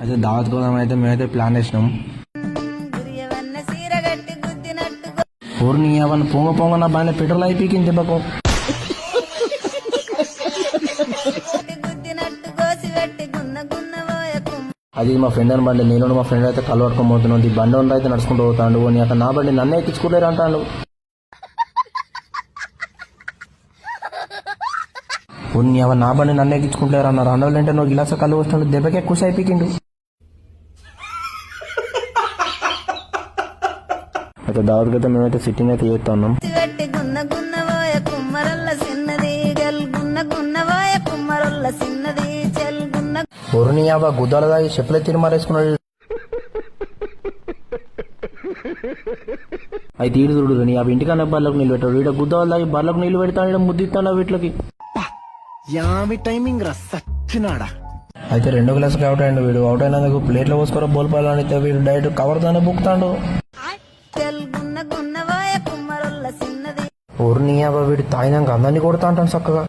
అయితే దావత్ కోసం అయితే మేమైతే ప్లాన్ వేసినాం. ఊరిని అవన్నీ పొంగ నా బాగా పెట్రోల్ అయిపోయింది దెబ్బకు. అది మా ఫ్రెండ్ అని బండి, నేను మా ఫ్రెండ్ అయితే కళ్ళు పట్టుకొని పోతున్నాం. ఈ బండి ఉండి అయితే నడుచుకుంటూ పోతాడు. అక్కడ నా బండి నన్నే ఎక్కించుకోలేరు అంటాడు. నా బండి నన్ను ఎక్కించుకుంటారు అన్నారు. అన్నోళ్ళంటే నువ్వు గిలాస కళ్ళు వస్తున్నాడు, దెబ్బకి ఎక్కువ అయిపోయిండు. అయితే దావత్ అయితే మేమైతే సిట్టింగ్ అయితే చేస్తా ఉన్నాం. ఊరిని గుద్దాల దాగి చెప్పులే తిని మారేసుకున్నాడు. అయితే ఈడు చూడు నీ ఇంటికన్నా బర్లకు నీళ్ళు పెట్టాడు. ఈడ గుద్దాల దాగి బర్లకు నీళ్ళు పెడతాడు, ముద్దిస్తాడు వీటికి. టైమింగ్ రా సచ్చినాడా. అయితే 2 గ్లాసులకి అవుట్ అయ్యండు. వీడు అవుట్ అయినందుకు ప్లేట్లో పోసుకోరా బోల్పాలని వీడు డైరెక్ట్ కవర్ దాన్ని బుక్తాడు. ఊరిని వీడు తాగినాక అందరినీ కొడతా అంటాను చక్కగా.